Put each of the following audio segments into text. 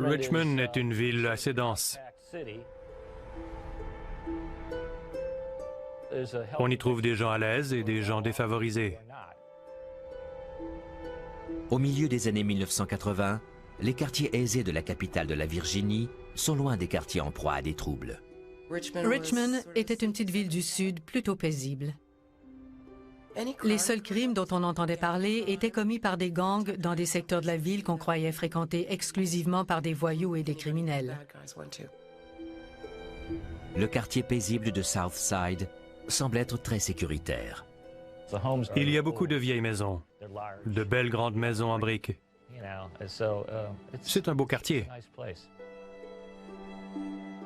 Richmond est une ville assez dense. On y trouve des gens à l'aise et des gens défavorisés. Au milieu des années 1980, les quartiers aisés de la capitale de la Virginie sont loin des quartiers en proie à des troubles. Richmond était une petite ville du Sud plutôt paisible. Les seuls crimes dont on entendait parler étaient commis par des gangs dans des secteurs de la ville qu'on croyait fréquentés exclusivement par des voyous et des criminels. Le quartier paisible de Southside semble être très sécuritaire. Il y a beaucoup de vieilles maisons, de belles grandes maisons en briques. C'est un beau quartier.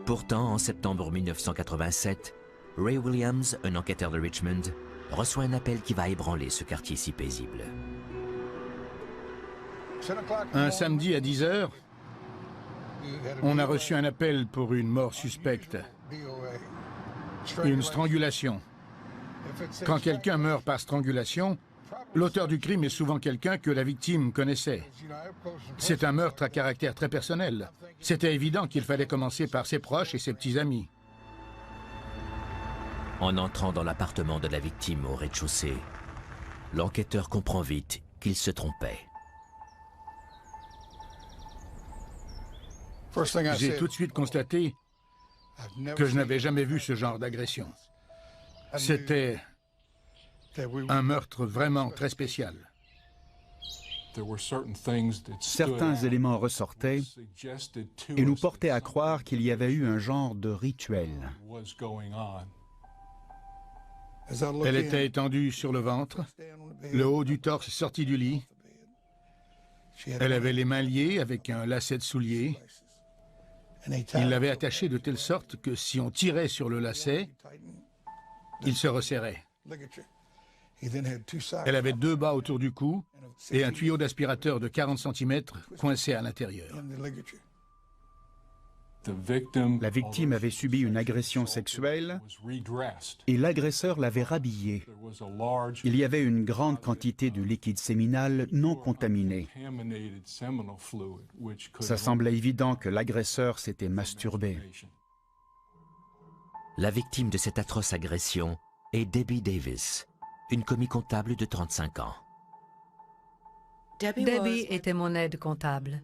Pourtant, en septembre 1987, Ray Williams, un enquêteur de Richmond, reçoit un appel qui va ébranler ce quartier si paisible. Un samedi à 10 h, on a reçu un appel pour une mort suspecte, une strangulation. Quand quelqu'un meurt par strangulation, l'auteur du crime est souvent quelqu'un que la victime connaissait. C'est un meurtre à caractère très personnel. C'était évident qu'il fallait commencer par ses proches et ses petits amis. En entrant dans l'appartement de la victime au rez-de-chaussée, l'enquêteur comprend vite qu'il se trompait. J'ai tout de suite constaté que je n'avais jamais vu ce genre d'agression. C'était un meurtre vraiment très spécial. Certains éléments ressortaient et nous portaient à croire qu'il y avait eu un genre de rituel. Elle était étendue sur le ventre, le haut du torse sorti du lit. Elle avait les mains liées avec un lacet de soulier. Il l'avait attachée de telle sorte que si on tirait sur le lacet, il se resserrait. Elle avait 2 bas autour du cou et un tuyau d'aspirateur de 40 cm coincé à l'intérieur. La victime avait subi une agression sexuelle et l'agresseur l'avait rhabillée. Il y avait une grande quantité de liquide séminal non contaminé. Ça semblait évident que l'agresseur s'était masturbé. La victime de cette atroce agression est Debbie Davis, une commis comptable de 35 ans. Debbie était mon aide comptable.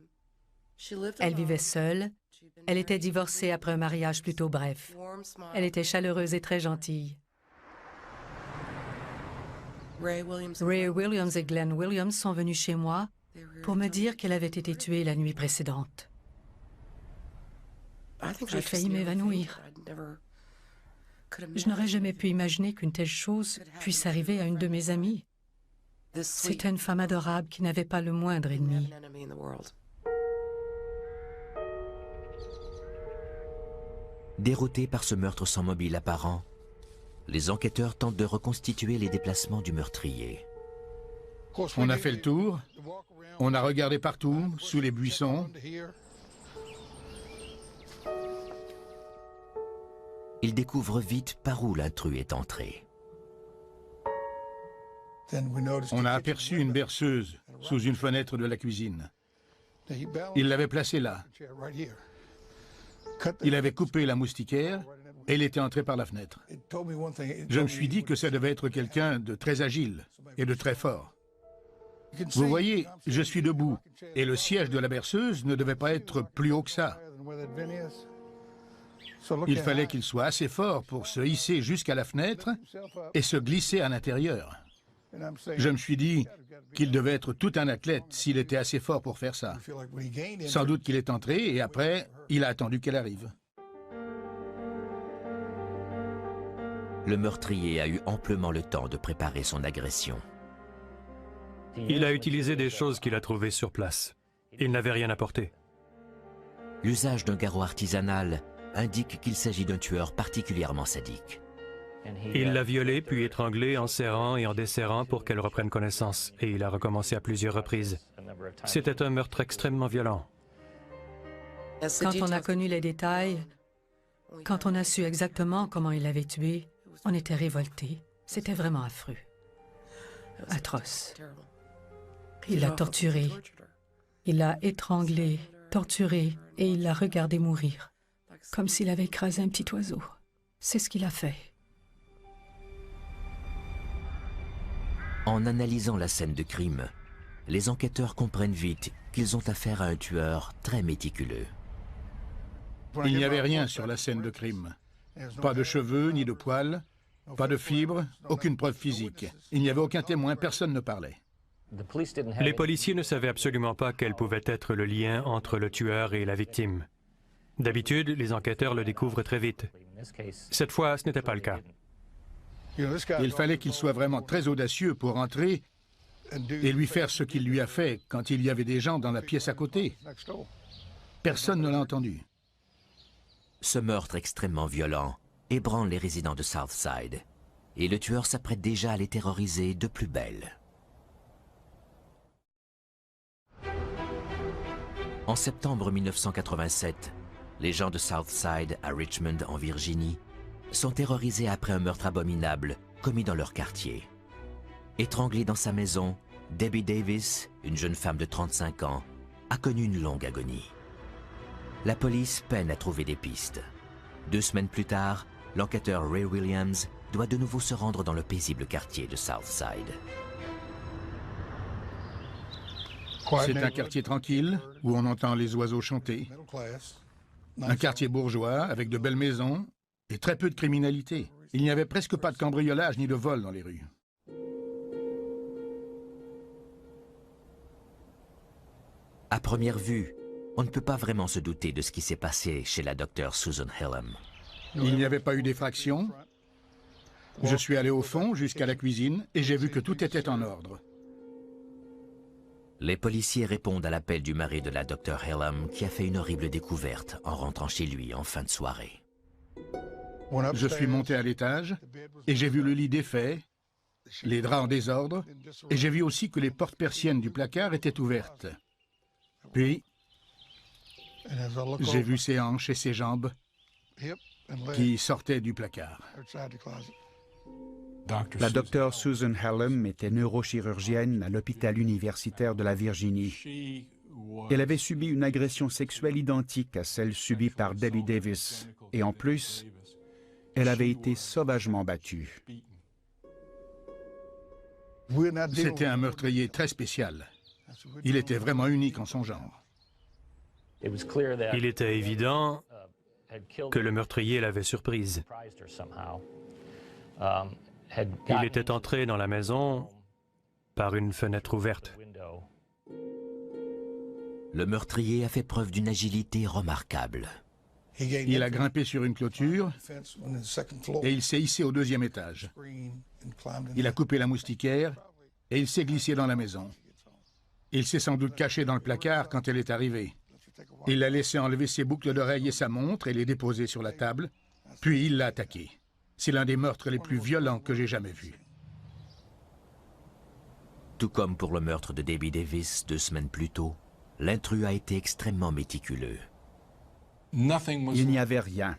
Elle vivait seule. Elle était divorcée après un mariage plutôt bref. Elle était chaleureuse et très gentille. Ray Williams et Glenn Williams sont venus chez moi pour me dire qu'elle avait été tuée la nuit précédente. J'ai failli m'évanouir. Je n'aurais jamais pu imaginer qu'une telle chose puisse arriver à une de mes amies. C'était une femme adorable qui n'avait pas le moindre ennemi. Déroutés par ce meurtre sans mobile apparent, les enquêteurs tentent de reconstituer les déplacements du meurtrier. On a fait le tour, on a regardé partout, sous les buissons. Ils découvrent vite par où l'intrus est entré. On a aperçu une berceuse sous une fenêtre de la cuisine. Il l'avait placée là. Il avait coupé la moustiquaire et il était entré par la fenêtre. Je me suis dit que ça devait être quelqu'un de très agile et de très fort. Vous voyez, je suis debout et le siège de la berceuse ne devait pas être plus haut que ça. Il fallait qu'il soit assez fort pour se hisser jusqu'à la fenêtre et se glisser à l'intérieur. Je me suis dit qu'il devait être tout un athlète s'il était assez fort pour faire ça. Sans doute qu'il est entré et après, il a attendu qu'elle arrive. Le meurtrier a eu amplement le temps de préparer son agression. Il a utilisé des choses qu'il a trouvées sur place. Il n'avait rien apporté. L'usage d'un garrot artisanal indique qu'il s'agit d'un tueur particulièrement sadique. Il l'a violée, puis étranglée en serrant et en desserrant pour qu'elle reprenne connaissance, et il a recommencé à plusieurs reprises. C'était un meurtre extrêmement violent. Quand on a connu les détails, quand on a su exactement comment il l'avait tué, on était révoltés. C'était vraiment affreux. Atroce. Il l'a torturée. Il l'a étranglée torturée et il l'a regardée mourir, comme s'il avait écrasé un petit oiseau. C'est ce qu'il a fait. En analysant la scène de crime, les enquêteurs comprennent vite qu'ils ont affaire à un tueur très méticuleux. Il n'y avait rien sur la scène de crime. Pas de cheveux, ni de poils, pas de fibres, aucune preuve physique. Il n'y avait aucun témoin, personne ne parlait. Les policiers ne savaient absolument pas quel pouvait être le lien entre le tueur et la victime. D'habitude, les enquêteurs le découvrent très vite. Cette fois, ce n'était pas le cas. Il fallait qu'il soit vraiment très audacieux pour entrer et lui faire ce qu'il lui a fait quand il y avait des gens dans la pièce à côté. Personne ne l'a entendu. Ce meurtre extrêmement violent ébranle les résidents de Southside et le tueur s'apprête déjà à les terroriser de plus belle. En septembre 1987, les gens de Southside à Richmond en Virginie sont terrorisés après un meurtre abominable commis dans leur quartier. Étranglée dans sa maison, Debbie Davis, une jeune femme de 35 ans, a connu une longue agonie. La police peine à trouver des pistes. 2 semaines plus tard, l'enquêteur Ray Williams doit de nouveau se rendre dans le paisible quartier de Southside. C'est un quartier tranquille, où on entend les oiseaux chanter. Un quartier bourgeois, avec de belles maisons et très peu de criminalité. Il n'y avait presque pas de cambriolage ni de vol dans les rues. À première vue, on ne peut pas vraiment se douter de ce qui s'est passé chez la docteure Susan Hillam. Il n'y avait pas eu d'effraction. Je suis allé au fond, jusqu'à la cuisine, et j'ai vu que tout était en ordre. Les policiers répondent à l'appel du mari de la docteure Hillam qui a fait une horrible découverte en rentrant chez lui en fin de soirée. Je suis monté à l'étage et j'ai vu le lit défait, les draps en désordre, et j'ai vu aussi que les portes persiennes du placard étaient ouvertes. Puis, j'ai vu ses hanches et ses jambes qui sortaient du placard. La docteure Susan Hallam était neurochirurgienne à l'hôpital universitaire de la Virginie. Elle avait subi une agression sexuelle identique à celle subie par Debbie Davis. Et en plus, elle avait été sauvagement battue. C'était un meurtrier très spécial. Il était vraiment unique en son genre. Il était évident que le meurtrier l'avait surprise. Il était entré dans la maison par une fenêtre ouverte. Le meurtrier a fait preuve d'une agilité remarquable. Il a grimpé sur une clôture et il s'est hissé au 2e étage. Il a coupé la moustiquaire et il s'est glissé dans la maison. Il s'est sans doute caché dans le placard quand elle est arrivée. Il a laissé enlever ses boucles d'oreilles et sa montre et les déposer sur la table, puis il l'a attaqué. C'est l'un des meurtres les plus violents que j'ai jamais vus. Tout comme pour le meurtre de Debbie Davis 2 semaines plus tôt, l'intrus a été extrêmement méticuleux. Il n'y avait rien.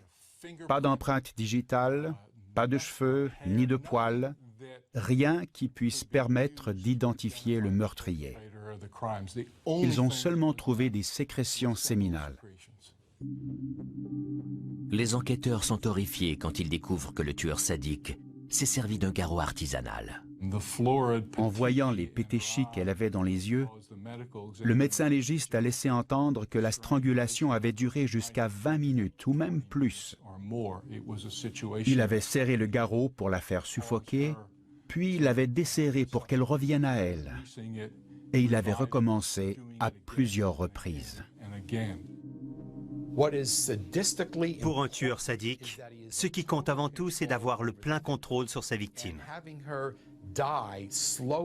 Pas d'empreinte digitale, pas de cheveux, ni de poils. Rien qui puisse permettre d'identifier le meurtrier. Ils ont seulement trouvé des sécrétions séminales. Les enquêteurs sont horrifiés quand ils découvrent que le tueur sadique s'est servi d'un garrot artisanal. En voyant les pétéchis qu'elle avait dans les yeux, le médecin légiste a laissé entendre que la strangulation avait duré jusqu'à 20 minutes ou même plus. Il avait serré le garrot pour la faire suffoquer, puis il l'avait desserré pour qu'elle revienne à elle. Et il avait recommencé à plusieurs reprises. Pour un tueur sadique, ce qui compte avant tout, c'est d'avoir le plein contrôle sur sa victime.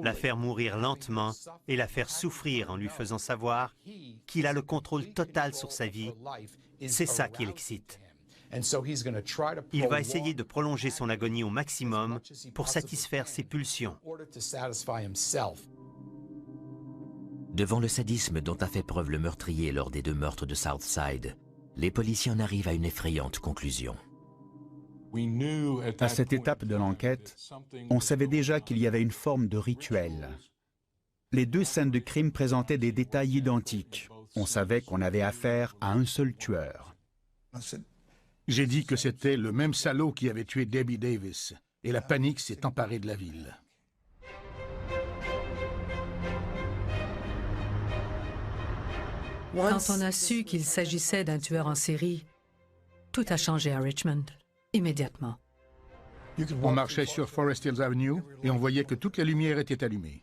La faire mourir lentement et la faire souffrir en lui faisant savoir qu'il a le contrôle total sur sa vie, c'est ça qui l'excite. Il va essayer de prolonger son agonie au maximum pour satisfaire ses pulsions. Devant le sadisme dont a fait preuve le meurtrier lors des 2 meurtres de Southside, les policiers en arrivent à une effrayante conclusion. À cette étape de l'enquête, on savait déjà qu'il y avait une forme de rituel. Les 2 scènes de crime présentaient des détails identiques. On savait qu'on avait affaire à un seul tueur. J'ai dit que c'était le même salaud qui avait tué Debbie Davis, et la panique s'est emparée de la ville. Quand on a su qu'il s'agissait d'un tueur en série, tout a changé à Richmond, immédiatement. On marchait sur Forest Hills Avenue et on voyait que toutes les lumières étaient allumées.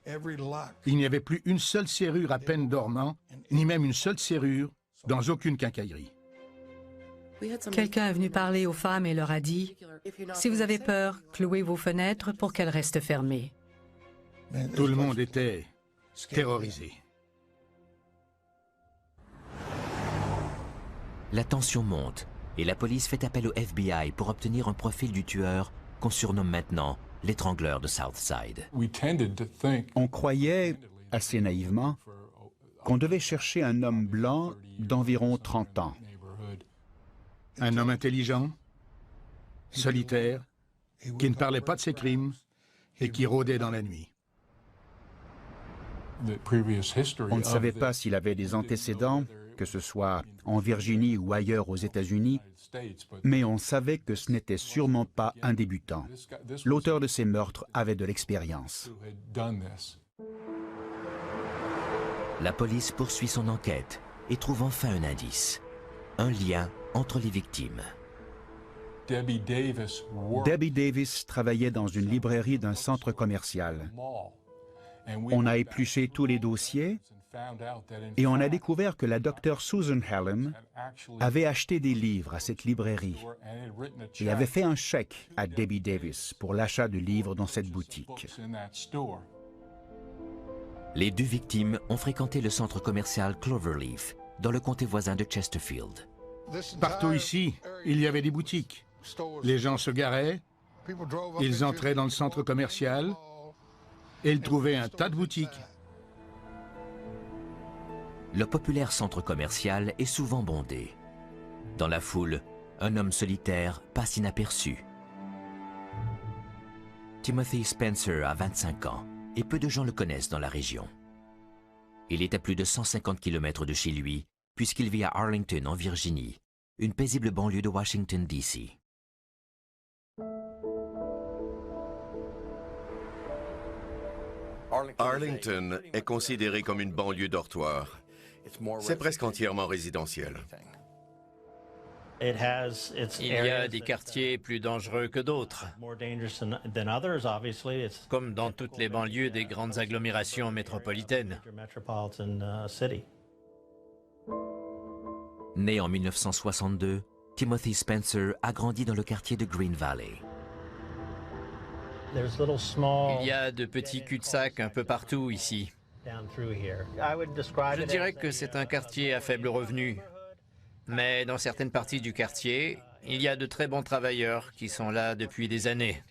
Il n'y avait plus une seule serrure à peine dormant, ni même une seule serrure dans aucune quincaillerie. Quelqu'un est venu parler aux femmes et leur a dit « Si vous avez peur, clouez vos fenêtres pour qu'elles restent fermées. » Tout le monde était terrorisé. La tension monte et la police fait appel au FBI pour obtenir un profil du tueur qu'on surnomme maintenant l'étrangleur de Southside. On croyait, assez naïvement, qu'on devait chercher un homme blanc d'environ 30 ans. Un homme intelligent, solitaire, qui ne parlait pas de ses crimes et qui rôdait dans la nuit. On ne savait pas s'il avait des antécédents, que ce soit en Virginie ou ailleurs aux États-Unis, mais on savait que ce n'était sûrement pas un débutant. L'auteur de ces meurtres avait de l'expérience. La police poursuit son enquête et trouve enfin un indice, un lien entre les victimes. Debbie Davis travaillait dans une librairie d'un centre commercial. On a épluché tous les dossiers et on a découvert que la docteure Susan Hallam avait acheté des livres à cette librairie et avait fait un chèque à Debbie Davis pour l'achat de livres dans cette boutique. Les deux victimes ont fréquenté le centre commercial Cloverleaf, dans le comté voisin de Chesterfield. Partout ici, il y avait des boutiques. Les gens se garaient, ils entraient dans le centre commercial et ils trouvaient un tas de boutiques. Le populaire centre commercial est souvent bondé. Dans la foule, un homme solitaire passe inaperçu. Timothy Spencer a 25 ans et peu de gens le connaissent dans la région. Il est à plus de 150 km de chez lui puisqu'il vit à Arlington en Virginie, une paisible banlieue de Washington, D.C. Arlington est considéré comme une banlieue dortoir. C'est presque entièrement résidentiel. Il y a des quartiers plus dangereux que d'autres, comme dans toutes les banlieues des grandes agglomérations métropolitaines. Né en 1962, Timothy Spencer a grandi dans le quartier de Green Valley. Il y a de petits cul-de-sac un peu partout ici. Je dirais que c'est un quartier à faible revenu. Mais dans certaines parties du quartier, il y a de très bons travailleurs qui sont là depuis des années.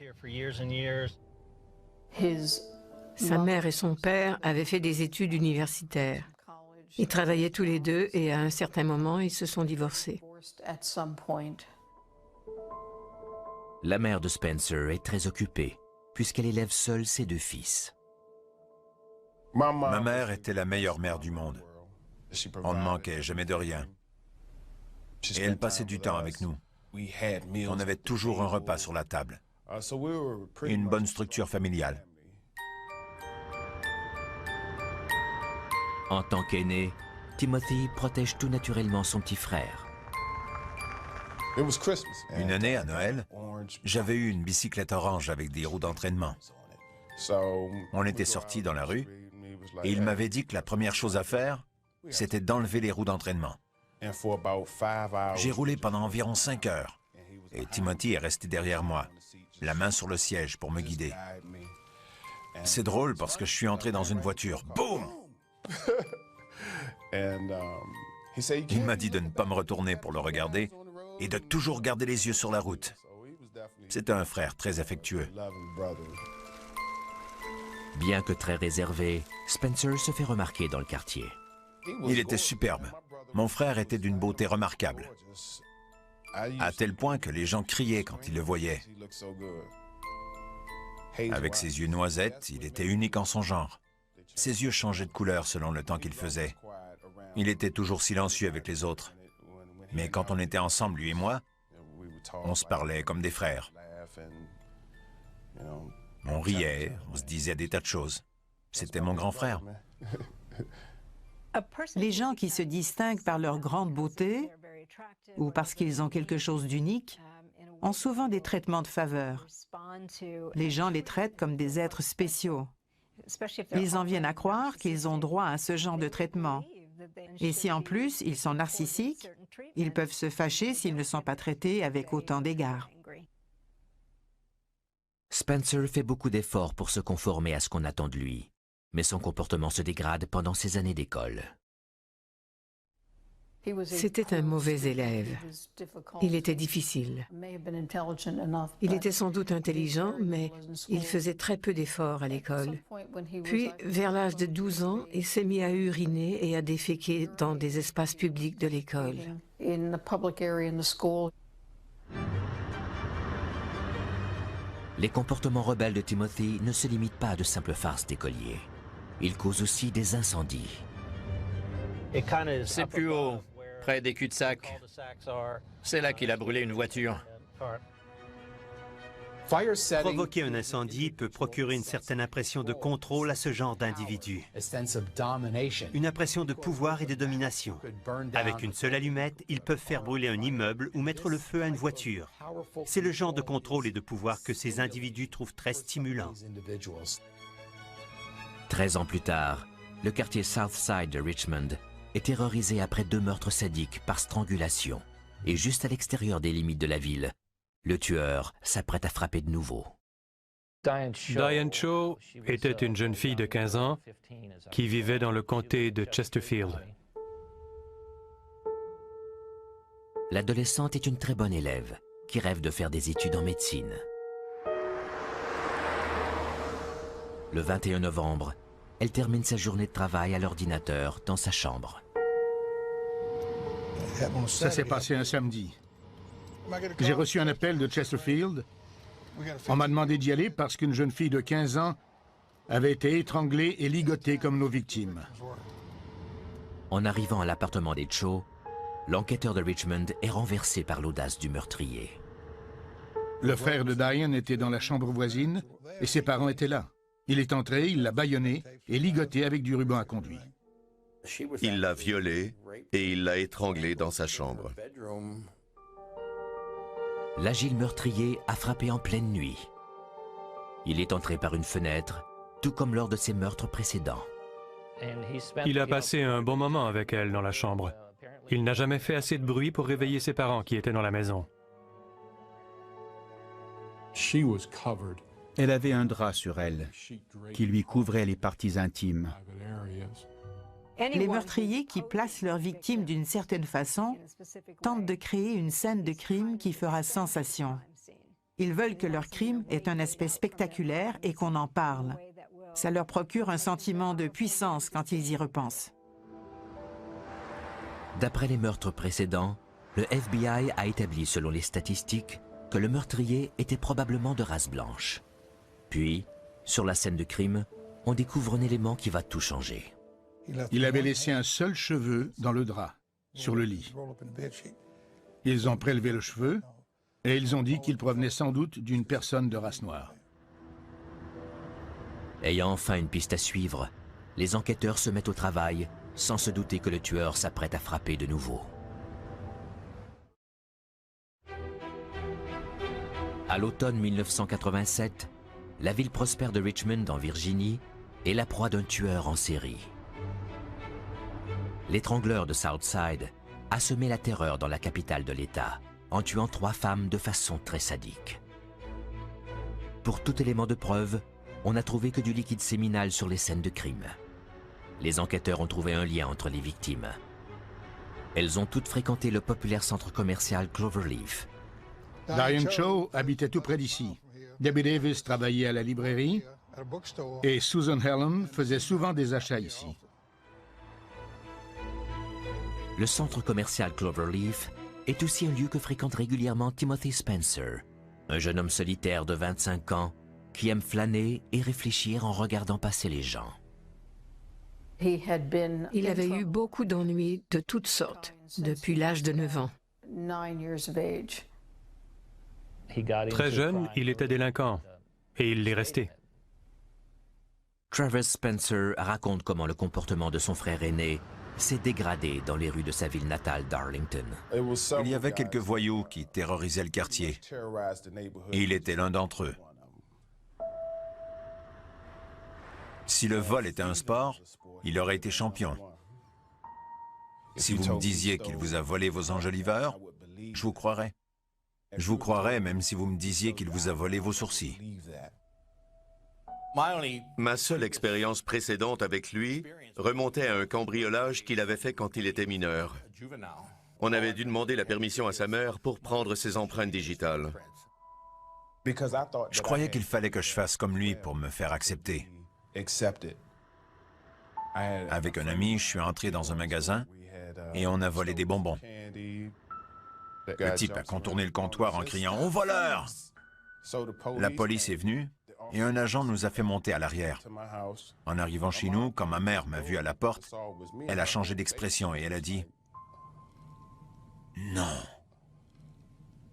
Sa mère et son père avaient fait des études universitaires. Ils travaillaient tous les deux et à un certain moment, ils se sont divorcés. La mère de Spencer est très occupée, puisqu'elle élève seule ses deux fils. Ma mère était la meilleure mère du monde. On ne manquait jamais de rien. Et elle passait du temps avec nous. On avait toujours un repas sur la table. Une bonne structure familiale. En tant qu'aîné, Timothy protège tout naturellement son petit frère. Une année, à Noël, j'avais eu une bicyclette orange avec des roues d'entraînement. On était sortis dans la rue et il m'avait dit que la première chose à faire, c'était d'enlever les roues d'entraînement. J'ai roulé pendant environ 5 heures et Timothy est resté derrière moi, la main sur le siège pour me guider. C'est drôle parce que je suis entré dans une voiture. Boum! Il m'a dit de ne pas me retourner pour le regarder et de toujours garder les yeux sur la route. C'est un frère très affectueux. Bien que très réservé, Spencer se fait remarquer dans le quartier. Il était superbe. Mon frère était d'une beauté remarquable, à tel point que les gens criaient quand ils le voyaient. Avec ses yeux noisettes, il était unique en son genre. Ses yeux changeaient de couleur selon le temps qu'il faisait. Il était toujours silencieux avec les autres. Mais quand on était ensemble, lui et moi, on se parlait comme des frères. On riait, on se disait des tas de choses. C'était mon grand frère. Les gens qui se distinguent par leur grande beauté ou parce qu'ils ont quelque chose d'unique ont souvent des traitements de faveur. Les gens les traitent comme des êtres spéciaux. Ils en viennent à croire qu'ils ont droit à ce genre de traitement. Et si en plus ils sont narcissiques, ils peuvent se fâcher s'ils ne sont pas traités avec autant d'égard. Spencer fait beaucoup d'efforts pour se conformer à ce qu'on attend de lui, mais son comportement se dégrade pendant ses années d'école. C'était un mauvais élève. Il était difficile. Il était sans doute intelligent, mais il faisait très peu d'efforts à l'école. Puis, vers l'âge de 12 ans, il s'est mis à uriner et à déféquer dans des espaces publics de l'école. Les comportements rebelles de Timothy ne se limitent pas à de simples farces d'écoliers. Ils causent aussi des incendies. C'est plus haut, près des cul-de-sac. C'est là qu'il a brûlé une voiture. Provoquer un incendie peut procurer une certaine impression de contrôle à ce genre d'individu. Une impression de pouvoir et de domination. Avec une seule allumette, ils peuvent faire brûler un immeuble ou mettre le feu à une voiture. C'est le genre de contrôle et de pouvoir que ces individus trouvent très stimulant. 13 ans plus tard, le quartier Southside de Richmond est terrorisé après 2 meurtres sadiques par strangulation. Et juste à l'extérieur des limites de la ville, le tueur s'apprête à frapper de nouveau. Diane Cho était une jeune fille de 15 ans qui vivait dans le comté de Chesterfield. L'adolescente est une très bonne élève qui rêve de faire des études en médecine. Le 21 novembre, elle termine sa journée de travail à l'ordinateur dans sa chambre. Ça s'est passé un samedi. J'ai reçu un appel de Chesterfield. On m'a demandé d'y aller parce qu'une jeune fille de 15 ans avait été étranglée et ligotée comme nos victimes. En arrivant à l'appartement des Cho, l'enquêteur de Richmond est renversé par l'audace du meurtrier. Le frère de Diane était dans la chambre voisine et ses parents étaient là. Il est entré, il l'a bâillonnée et ligotée avec du ruban à conduit. Il l'a violée et il l'a étranglée dans sa chambre. L'agile meurtrier a frappé en pleine nuit. Il est entré par une fenêtre, tout comme lors de ses meurtres précédents. Il a passé un bon moment avec elle dans la chambre. Il n'a jamais fait assez de bruit pour réveiller ses parents qui étaient dans la maison. Elle avait un drap sur elle qui lui couvrait les parties intimes. Les meurtriers qui placent leurs victimes d'une certaine façon tentent de créer une scène de crime qui fera sensation. Ils veulent que leur crime ait un aspect spectaculaire et qu'on en parle. Ça leur procure un sentiment de puissance quand ils y repensent. D'après les meurtres précédents, le FBI a établi selon les statistiques que le meurtrier était probablement de race blanche. Puis, sur la scène de crime, on découvre un élément qui va tout changer. Il avait laissé un seul cheveu dans le drap, sur le lit. Ils ont prélevé le cheveu et ils ont dit qu'il provenait sans doute d'une personne de race noire. Ayant enfin une piste à suivre, les enquêteurs se mettent au travail sans se douter que le tueur s'apprête à frapper de nouveau. À l'automne 1987, la ville prospère de Richmond, en Virginie, est la proie d'un tueur en série. L'étrangleur de Southside a semé la terreur dans la capitale de l'État, en tuant 3 femmes de façon très sadique. Pour tout élément de preuve, on n'a trouvé que du liquide séminal sur les scènes de crime. Les enquêteurs ont trouvé un lien entre les victimes. Elles ont toutes fréquenté le populaire centre commercial Cloverleaf. Diane Cho habitait tout près d'ici. Debbie Davis travaillait à la librairie et Susan Hallam faisait souvent des achats ici. Le centre commercial Cloverleaf est aussi un lieu que fréquente régulièrement Timothy Spencer, un jeune homme solitaire de 25 ans qui aime flâner et réfléchir en regardant passer les gens. Il avait eu beaucoup d'ennuis de toutes sortes depuis l'âge de 9 ans. Très jeune, il était délinquant, et il l'est resté. Travis Spencer raconte comment le comportement de son frère aîné s'est dégradé dans les rues de sa ville natale d'Arlington. Il y avait quelques voyous qui terrorisaient le quartier, et il était l'un d'entre eux. Si le vol était un sport, il aurait été champion. Si vous me disiez qu'il vous a volé vos enjoliveurs, je vous croirais. Je vous croirais même si vous me disiez qu'il vous a volé vos sourcils. Ma seule expérience précédente avec lui remontait à un cambriolage qu'il avait fait quand il était mineur. On avait dû demander la permission à sa mère pour prendre ses empreintes digitales. Je croyais qu'il fallait que je fasse comme lui pour me faire accepter. Avec un ami, je suis entré dans un magasin et on a volé des bonbons. Le type a contourné le comptoir en criant « Au voleur !» La police est venue et un agent nous a fait monter à l'arrière. En arrivant chez nous, quand ma mère m'a vu à la porte, elle a changé d'expression et elle a dit « Non !»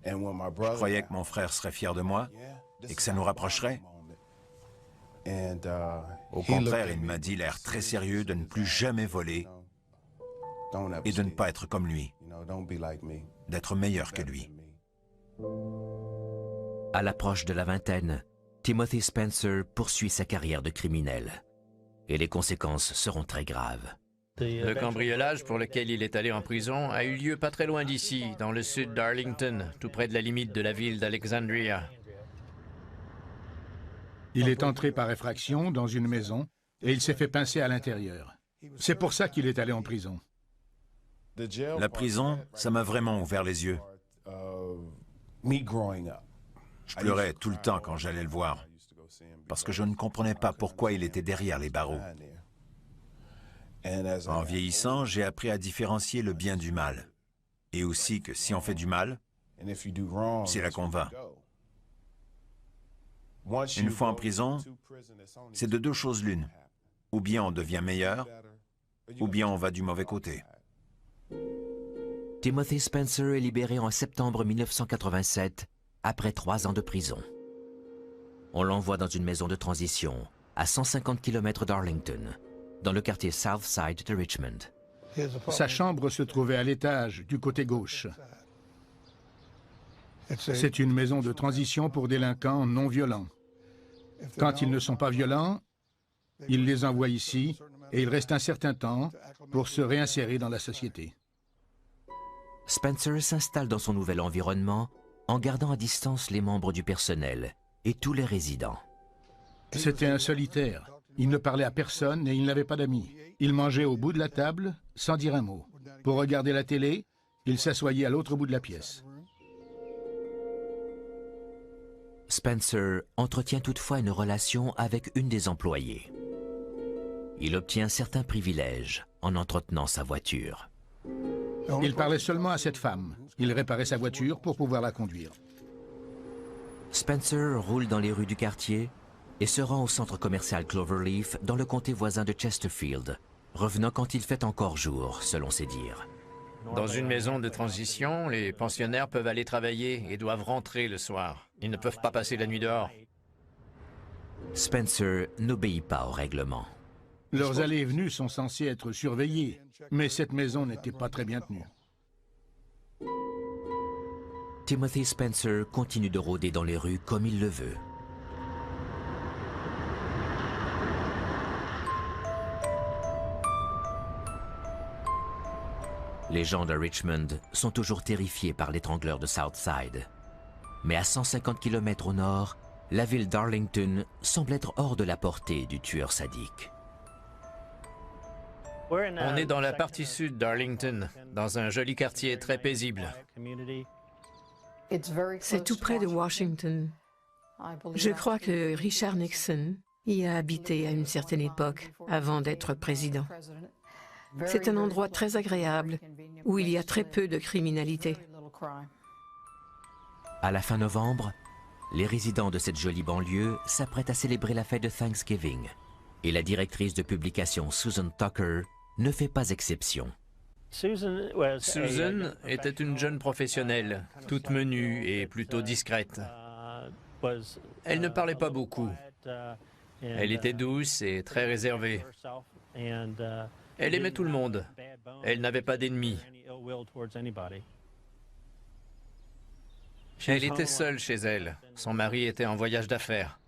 Je croyais que mon frère serait fier de moi et que ça nous rapprocherait. Au contraire, il m'a dit l'air très sérieux de ne plus jamais voler et de ne pas être comme lui, d'être meilleur que lui. À l'approche de la vingtaine, Timothy Spencer poursuit sa carrière de criminel. Et les conséquences seront très graves. Le cambriolage pour lequel il est allé en prison a eu lieu pas très loin d'ici, dans le sud d'Arlington, tout près de la limite de la ville d'Alexandria. Il est entré par effraction dans une maison et il s'est fait pincer à l'intérieur. C'est pour ça qu'il est allé en prison. La prison, ça m'a vraiment ouvert les yeux. Je pleurais tout le temps quand j'allais le voir, parce que je ne comprenais pas pourquoi il était derrière les barreaux. En vieillissant, j'ai appris à différencier le bien du mal, et aussi que si on fait du mal, c'est là qu'on va. Une fois en prison, c'est de deux choses l'une. Ou bien on devient meilleur, ou bien on va du mauvais côté. Timothy Spencer est libéré en septembre 1987, après 3 ans de prison. On l'envoie dans une maison de transition, à 150 km d'Arlington, dans le quartier Southside de Richmond. Sa chambre se trouvait à l'étage, du côté gauche. C'est une maison de transition pour délinquants non violents. Quand ils ne sont pas violents, il les envoie ici et il reste un certain temps pour se réinsérer dans la société. Spencer s'installe dans son nouvel environnement en gardant à distance les membres du personnel et tous les résidents. C'était un solitaire. Il ne parlait à personne et il n'avait pas d'amis. Il mangeait au bout de la table sans dire un mot. Pour regarder la télé, il s'assoyait à l'autre bout de la pièce. Spencer entretient toutefois une relation avec une des employées. Il obtient certains privilèges en entretenant sa voiture. Il parlait seulement à cette femme. Il réparait sa voiture pour pouvoir la conduire. Spencer roule dans les rues du quartier et se rend au centre commercial Cloverleaf dans le comté voisin de Chesterfield, revenant quand il fait encore jour, selon ses dires. Dans une maison de transition, les pensionnaires peuvent aller travailler et doivent rentrer le soir. Ils ne peuvent pas passer la nuit dehors. Spencer n'obéit pas au règlement. Leurs allées et venues sont censées être surveillées, mais cette maison n'était pas très bien tenue. Timothy Spencer continue de rôder dans les rues comme il le veut. Les gens de Richmond sont toujours terrifiés par l'étrangleur de Southside. Mais à 150 km au nord, la ville d'Arlington semble être hors de la portée du tueur sadique. On est dans la partie sud d'Arlington, dans un joli quartier très paisible. C'est tout près de Washington. Je crois que Richard Nixon y a habité à une certaine époque, avant d'être président. C'est un endroit très agréable, où il y a très peu de criminalité. À la fin novembre, les résidents de cette jolie banlieue s'apprêtent à célébrer la fête de Thanksgiving, Et la directrice de publication Susan Tucker ne fait pas exception. Susan était une jeune professionnelle, toute menue et plutôt discrète. Elle ne parlait pas beaucoup. Elle était douce et très réservée. Elle aimait tout le monde. Elle n'avait pas d'ennemis. Elle était seule chez elle. Son mari était en voyage d'affaires.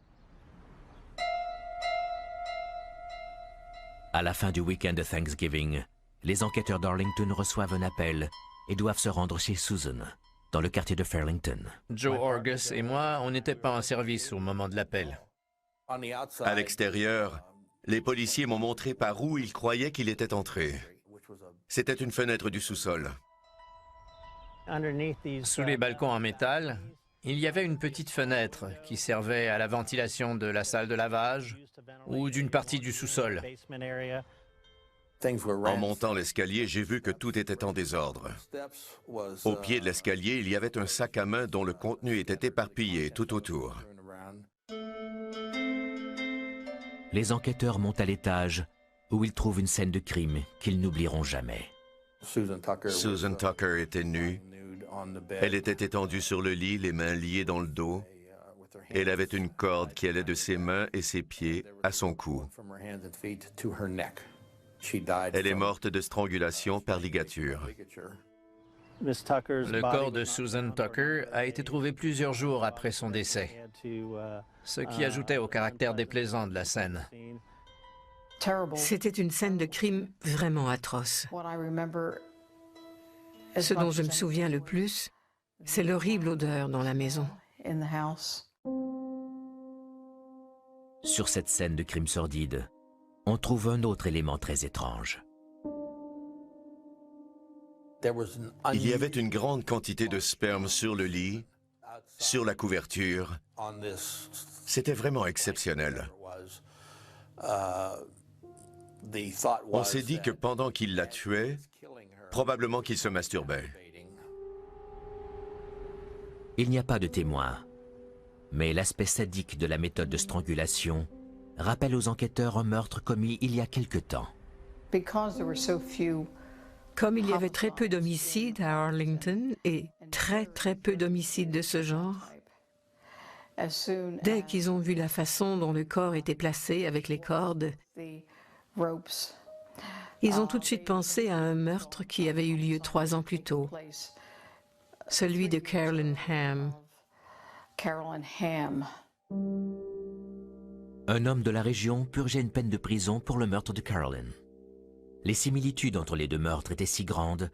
À la fin du week-end de Thanksgiving, les enquêteurs d'Arlington reçoivent un appel et doivent se rendre chez Susan, dans le quartier de Fairlington. Joe Orgus et moi, on n'était pas en service au moment de l'appel. À l'extérieur, les policiers m'ont montré par où ils croyaient qu'il était entré. C'était une fenêtre du sous-sol. Sous les balcons en métal, il y avait une petite fenêtre qui servait à la ventilation de la salle de lavage ou d'une partie du sous-sol. En montant l'escalier, j'ai vu que tout était en désordre. Au pied de l'escalier, il y avait un sac à main dont le contenu était éparpillé tout autour. Les enquêteurs montent à l'étage où ils trouvent une scène de crime qu'ils n'oublieront jamais. Susan Tucker était nue. Elle était étendue sur le lit, les mains liées dans le dos. Elle avait une corde qui allait de ses mains et ses pieds à son cou. Elle est morte de strangulation par ligature. Le corps de Susan Tucker a été trouvé plusieurs jours après son décès, ce qui ajoutait au caractère déplaisant de la scène. C'était une scène de crime vraiment atroce. Ce dont je me souviens le plus, c'est l'horrible odeur dans la maison. Sur cette scène de crime sordide, on trouve un autre élément très étrange. Il y avait une grande quantité de sperme sur le lit, sur la couverture. C'était vraiment exceptionnel. On s'est dit que pendant qu'il la tuait, probablement qu'il se masturbait. Il n'y a pas de témoins, mais l'aspect sadique de la méthode de strangulation rappelle aux enquêteurs un meurtre commis il y a quelque temps. Comme il y avait très peu d'homicides à Arlington et très peu d'homicides de ce genre, dès qu'ils ont vu la façon dont le corps était placé avec les cordes, ils ont tout de suite pensé à un meurtre qui avait eu lieu 3 ans plus tôt, celui de Carolyn Hamm. Un homme de la région purgeait une peine de prison pour le meurtre de Carolyn. Les similitudes entre les deux meurtres étaient si grandes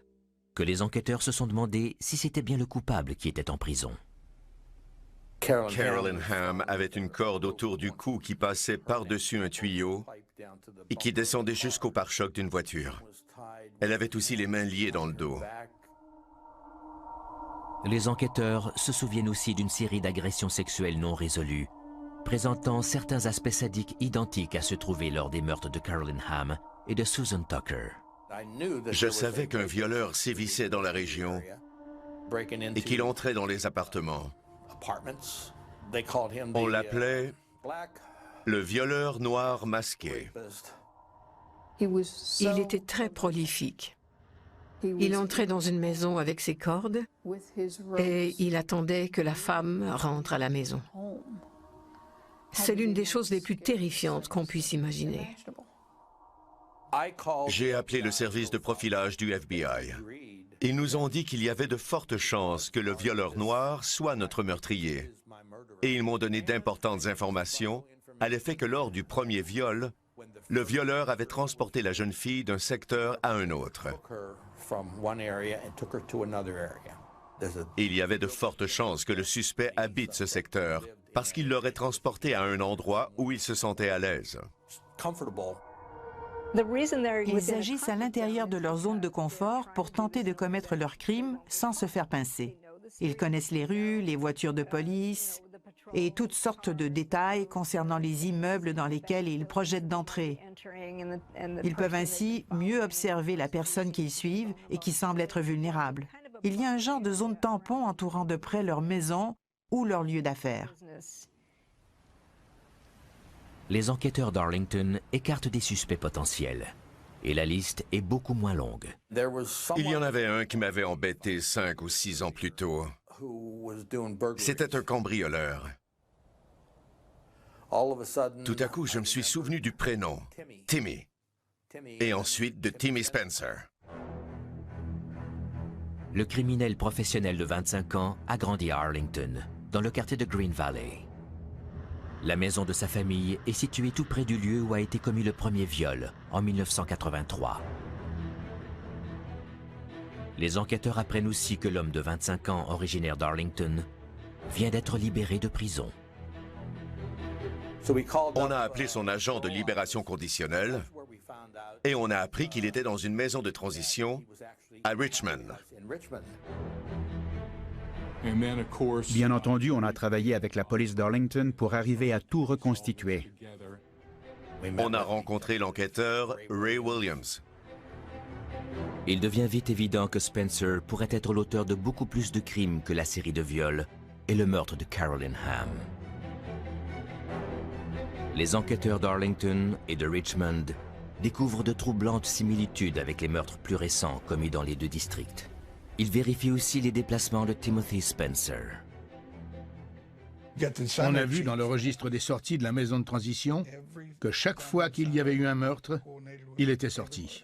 que les enquêteurs se sont demandé si c'était bien le coupable qui était en prison. Carolyn Hamm avait une corde autour du cou qui passait par-dessus un tuyau et qui descendait jusqu'au pare-choc d'une voiture. Elle avait aussi les mains liées dans le dos. Les enquêteurs se souviennent aussi d'une série d'agressions sexuelles non résolues, présentant certains aspects sadiques identiques à se trouver lors des meurtres de Carolyn Hamm et de Susan Tucker. Je savais qu'un violeur sévissait dans la région et qu'il entrait dans les appartements. On l'appelait le violeur noir masqué. Il était très prolifique. Il entrait dans une maison avec ses cordes et il attendait que la femme rentre à la maison. C'est l'une des choses les plus terrifiantes qu'on puisse imaginer. J'ai appelé le service de profilage du FBI. Ils nous ont dit qu'il y avait de fortes chances que le violeur noir soit notre meurtrier. Et ils m'ont donné d'importantes informations à l'effet que lors du premier viol, le violeur avait transporté la jeune fille d'un secteur à un autre. Il y avait de fortes chances que le suspect habite ce secteur parce qu'il l'aurait transportée à un endroit où il se sentait à l'aise. Ils agissent à l'intérieur de leur zone de confort pour tenter de commettre leurs crimes sans se faire pincer. Ils connaissent les rues, les voitures de police et toutes sortes de détails concernant les immeubles dans lesquels ils projettent d'entrer. Ils peuvent ainsi mieux observer la personne qu'ils suivent et qui semble être vulnérable. Il y a un genre de zone tampon entourant de près leur maison ou leur lieu d'affaires. Les enquêteurs d'Arlington écartent des suspects potentiels. Et la liste est beaucoup moins longue. Il y en avait un qui m'avait embêté 5 ou 6 ans plus tôt. C'était un cambrioleur. Tout à coup, je me suis souvenu du prénom, Timmy, et ensuite de Timmy Spencer. Le criminel professionnel de 25 ans a grandi à Arlington, dans le quartier de Green Valley. La maison de sa famille est située tout près du lieu où a été commis le premier viol, en 1983. Les enquêteurs apprennent aussi que l'homme de 25 ans, originaire d'Arlington, vient d'être libéré de prison. On a appelé son agent de libération conditionnelle et on a appris qu'il était dans une maison de transition à Richmond. Bien entendu, on a travaillé avec la police d'Arlington pour arriver à tout reconstituer. On a rencontré l'enquêteur Ray Williams. Il devient vite évident que Spencer pourrait être l'auteur de beaucoup plus de crimes que la série de viols et le meurtre de Carolyn Hamm. Les enquêteurs d'Arlington et de Richmond découvrent de troublantes similitudes avec les meurtres plus récents commis dans les deux districts. Ils vérifient aussi les déplacements de Timothy Spencer. On a vu dans le registre des sorties de la maison de transition que chaque fois qu'il y avait eu un meurtre, il était sorti.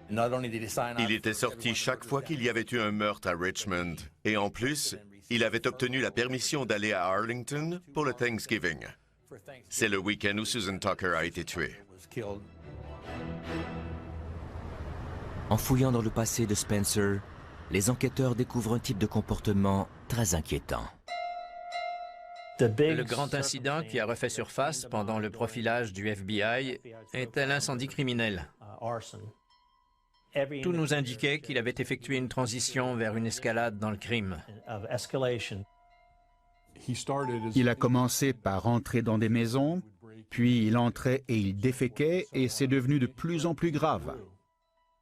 Il était sorti chaque fois qu'il y avait eu un meurtre à Richmond. Et en plus, il avait obtenu la permission d'aller à Arlington pour le Thanksgiving. C'est le week-end où Susan Tucker a été tuée. En fouillant dans le passé de Spencer, les enquêteurs découvrent un type de comportement très inquiétant. Le grand incident qui a refait surface pendant le profilage du FBI était l'incendie criminel. Tout nous indiquait qu'il avait effectué une transition vers une escalade dans le crime. Il a commencé par entrer dans des maisons, puis il entrait et il déféquait, et c'est devenu de plus en plus grave.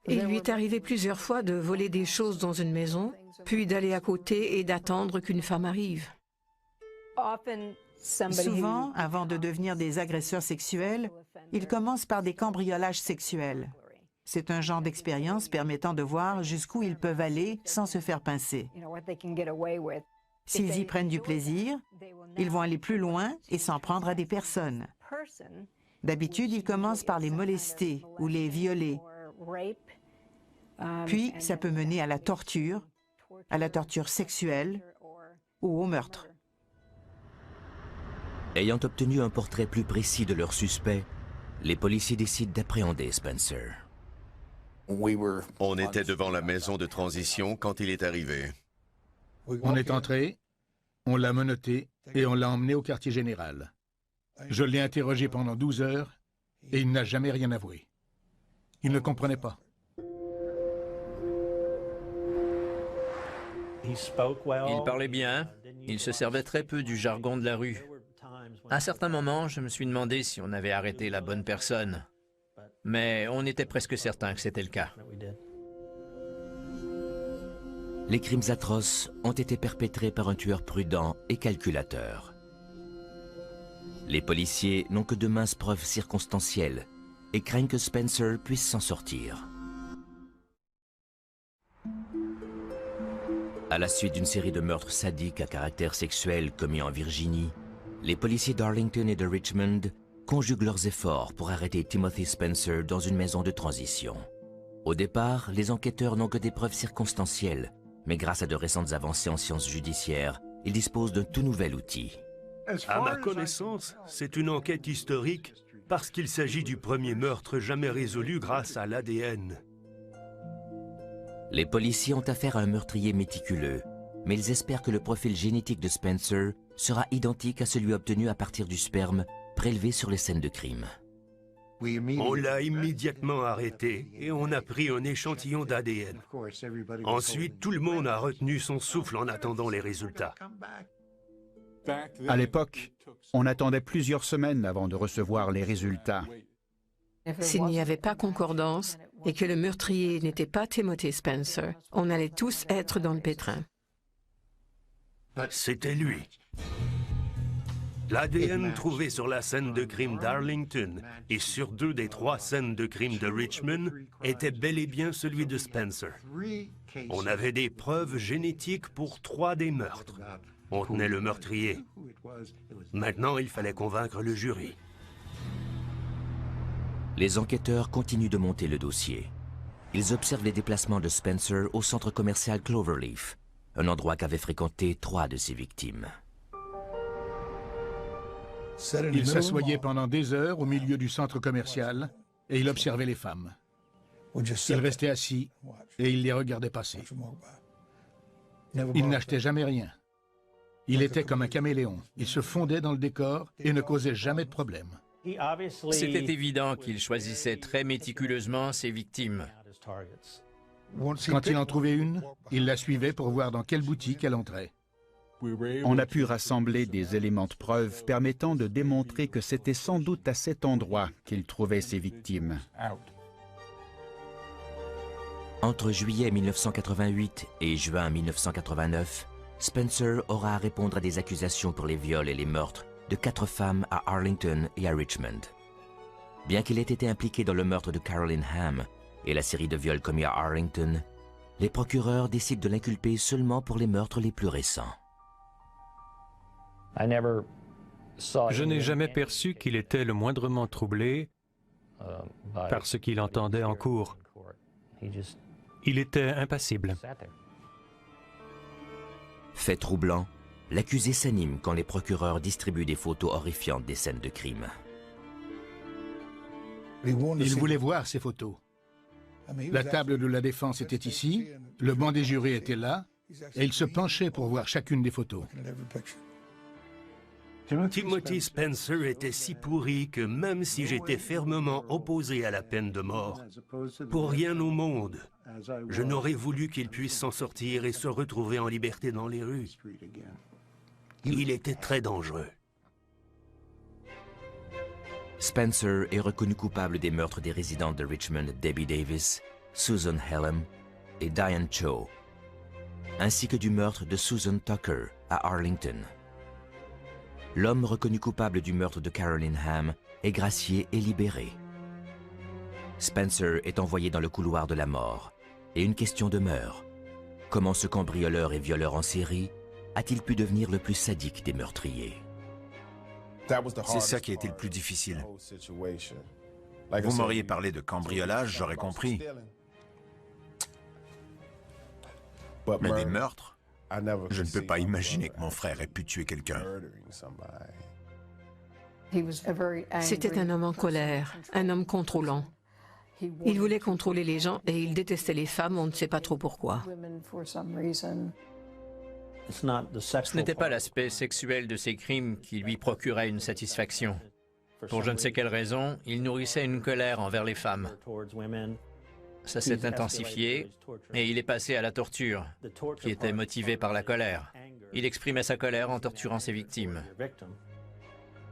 Il lui est arrivé plusieurs fois de voler des choses dans une maison, puis d'aller à côté et d'attendre qu'une femme arrive. Souvent, avant de devenir des agresseurs sexuels, ils commencent par des cambriolages sexuels. C'est un genre d'expérience permettant de voir jusqu'où ils peuvent aller sans se faire pincer. S'ils y prennent du plaisir, ils vont aller plus loin et s'en prendre à des personnes. D'habitude, ils commencent par les molester ou les violer. Puis, ça peut mener à la torture sexuelle ou au meurtre. Ayant obtenu un portrait plus précis de leur suspect, les policiers décident d'appréhender Spencer. On était devant la maison de transition quand il est arrivé. On est entré, on l'a menotté et on l'a emmené au quartier général. Je l'ai interrogé pendant 12 heures et il n'a jamais rien avoué. Il ne comprenait pas. Il parlait bien, il se servait très peu du jargon de la rue. À un certain moment, je me suis demandé si on avait arrêté la bonne personne. Mais on était presque certain que c'était le cas. Les crimes atroces ont été perpétrés par un tueur prudent et calculateur. Les policiers n'ont que de minces preuves circonstancielles et craignent que Spencer puisse s'en sortir. À la suite d'une série de meurtres sadiques à caractère sexuel commis en Virginie, les policiers d'Arlington et de Richmond conjuguent leurs efforts pour arrêter Timothy Spencer dans une maison de transition. Au départ, les enquêteurs n'ont que des preuves circonstancielles, mais grâce à de récentes avancées en sciences judiciaires, ils disposent d'un tout nouvel outil. À ma connaissance, c'est une enquête historique parce qu'il s'agit du premier meurtre jamais résolu grâce à l'ADN. Les policiers ont affaire à un meurtrier méticuleux, mais ils espèrent que le profil génétique de Spencer sera identique à celui obtenu à partir du sperme prélevé sur les scènes de crime. On l'a immédiatement arrêté et on a pris un échantillon d'ADN. Ensuite, tout le monde a retenu son souffle en attendant les résultats. À l'époque, on attendait plusieurs semaines avant de recevoir les résultats. S'il n'y avait pas concordance et que le meurtrier n'était pas Timothy Spencer, on allait tous être dans le pétrin. C'était lui. L'ADN trouvé sur la scène de crime d'Arlington et sur 2 des 3 scènes de crime de Richmond était bel et bien celui de Spencer. On avait des preuves génétiques pour 3 des meurtres. On tenait le meurtrier. Maintenant, il fallait convaincre le jury. Les enquêteurs continuent de monter le dossier. Ils observent les déplacements de Spencer au centre commercial Cloverleaf, un endroit qu'avaient fréquenté 3 de ses victimes. Il s'assoyait pendant des heures au milieu du centre commercial et il observait les femmes. Il restait assis et il les regardait passer. Il n'achetait jamais rien. Il était comme un caméléon. Il se fondait dans le décor et ne causait jamais de problème. C'était évident qu'il choisissait très méticuleusement ses victimes. Quand il en trouvait une, il la suivait pour voir dans quelle boutique elle entrait. On a pu rassembler des éléments de preuve permettant de démontrer que c'était sans doute à cet endroit qu'il trouvait ses victimes. Entre juillet 1988 et juin 1989, Spencer aura à répondre à des accusations pour les viols et les meurtres de 4 femmes à Arlington et à Richmond. Bien qu'il ait été impliqué dans le meurtre de Caroline Hamm et la série de viols commis à Arlington, les procureurs décident de l'inculper seulement pour les meurtres les plus récents. Je n'ai jamais perçu qu'il était le moindrement troublé par ce qu'il entendait en cours. Il était impassible. Fait troublant, l'accusé s'anime quand les procureurs distribuent des photos horrifiantes des scènes de crime. Il voulait voir ces photos. La table de la défense était ici, le banc des jurés était là, et il se penchait pour voir chacune des photos. Timothy Spencer était si pourri que même si j'étais fermement opposé à la peine de mort, pour rien au monde, je n'aurais voulu qu'il puisse s'en sortir et se retrouver en liberté dans les rues. Il était très dangereux. Spencer est reconnu coupable des meurtres des résidentes de Richmond Debbie Davis, Susan Hallam et Diane Cho, ainsi que du meurtre de Susan Tucker à Arlington. L'homme reconnu coupable du meurtre de Caroline Hamm est gracié et libéré. Spencer est envoyé dans le couloir de la mort et une question demeure. Comment ce cambrioleur et violeur en série a-t-il pu devenir le plus sadique des meurtriers? C'est ça qui a été le plus difficile. Vous m'auriez parlé de cambriolage, j'aurais compris. Mais des meurtres? Je ne peux pas imaginer que mon frère ait pu tuer quelqu'un. C'était un homme en colère, un homme contrôlant. Il voulait contrôler les gens et il détestait les femmes, on ne sait pas trop pourquoi. Ce n'était pas l'aspect sexuel de ses crimes qui lui procurait une satisfaction. Pour je ne sais quelle raison, il nourrissait une colère envers les femmes. Ça s'est intensifié et il est passé à la torture, qui était motivée par la colère. Il exprimait sa colère en torturant ses victimes.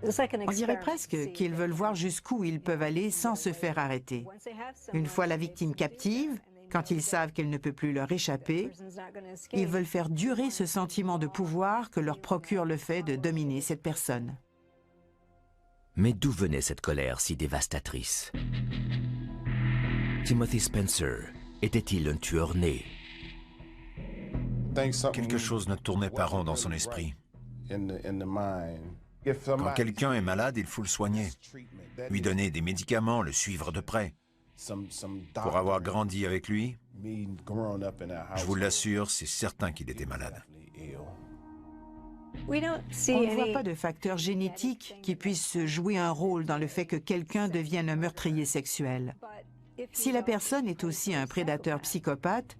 On dirait presque qu'ils veulent voir jusqu'où ils peuvent aller sans se faire arrêter. Une fois la victime captive, quand ils savent qu'elle ne peut plus leur échapper, ils veulent faire durer ce sentiment de pouvoir que leur procure le fait de dominer cette personne. Mais d'où venait cette colère si dévastatrice? Timothy Spencer était-il un tueur né? Quelque chose ne tournait pas rond dans son esprit. Quand quelqu'un est malade, il faut le soigner, lui donner des médicaments, le suivre de près. Pour avoir grandi avec lui, je vous l'assure, c'est certain qu'il était malade. On ne voit pas de facteur génétique qui puisse jouer un rôle dans le fait que quelqu'un devienne un meurtrier sexuel. Si la personne est aussi un prédateur psychopathe,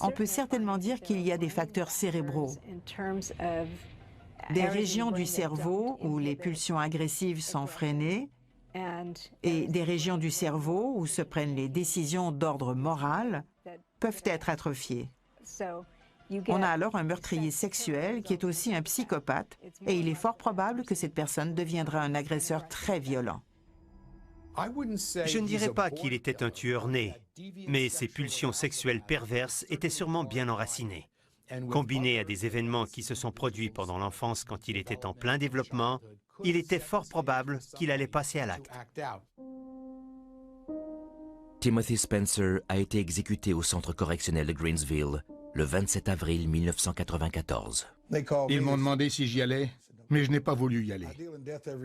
on peut certainement dire qu'il y a des facteurs cérébraux. Des régions du cerveau où les pulsions agressives sont freinées et des régions du cerveau où se prennent les décisions d'ordre moral peuvent être atrophiées. On a alors un meurtrier sexuel qui est aussi un psychopathe et il est fort probable que cette personne deviendra un agresseur très violent. Je ne dirais pas qu'il était un tueur né, mais ses pulsions sexuelles perverses étaient sûrement bien enracinées. Combiné à des événements qui se sont produits pendant l'enfance quand il était en plein développement, il était fort probable qu'il allait passer à l'acte. Timothy Spencer a été exécuté au centre correctionnel de Greensville le 27 avril 1994. Ils m'ont demandé si j'y allais, mais je n'ai pas voulu y aller.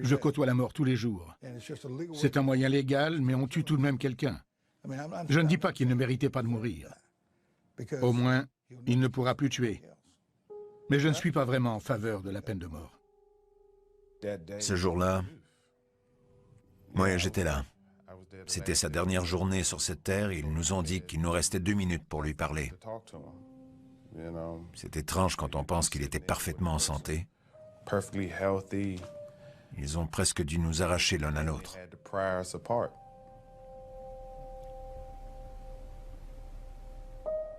Je côtoie la mort tous les jours. C'est un moyen légal, mais on tue tout de même quelqu'un. Je ne dis pas qu'il ne méritait pas de mourir. Au moins, il ne pourra plus tuer. Mais je ne suis pas vraiment en faveur de la peine de mort. Ce jour-là, moi j'étais là. C'était sa dernière journée sur cette terre et ils nous ont dit qu'il nous restait 2 minutes pour lui parler. C'est étrange quand on pense qu'il était parfaitement en santé. Ils ont presque dû nous arracher l'un à l'autre.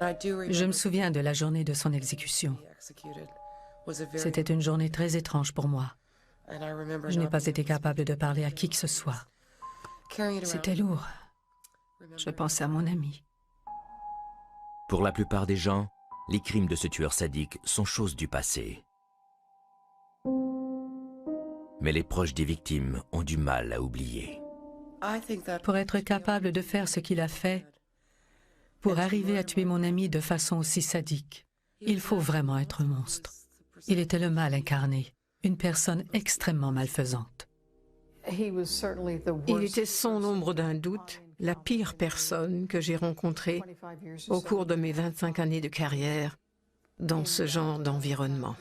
Je me souviens de la journée de son exécution. C'était une journée très étrange pour moi. Je n'ai pas été capable de parler à qui que ce soit. C'était lourd. Je pensais à mon ami. Pour la plupart des gens, les crimes de ce tueur sadique sont choses du passé. Mais les proches des victimes ont du mal à oublier. Pour être capable de faire ce qu'il a fait, pour arriver à tuer mon ami de façon aussi sadique, il faut vraiment être un monstre. Il était le mal incarné, une personne extrêmement malfaisante. Il était sans l'ombre d'un doute la pire personne que j'ai rencontrée au cours de mes 25 années de carrière dans ce genre d'environnement.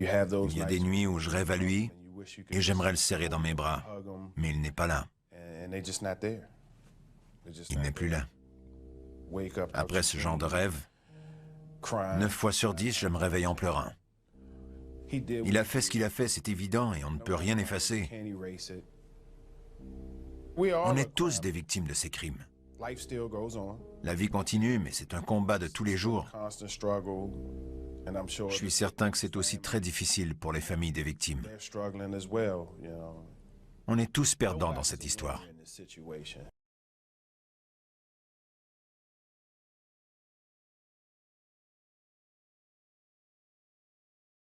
Il y a des nuits où je rêve à lui et j'aimerais le serrer dans mes bras, mais il n'est pas là. Il n'est plus là. Après ce genre de rêve, 9 fois sur 10, je me réveille en pleurant. Il a fait ce qu'il a fait, c'est évident, et on ne peut rien effacer. On est tous des victimes de ces crimes. La vie continue, mais c'est un combat de tous les jours. Je suis certain que c'est aussi très difficile pour les familles des victimes. On est tous perdants dans cette histoire.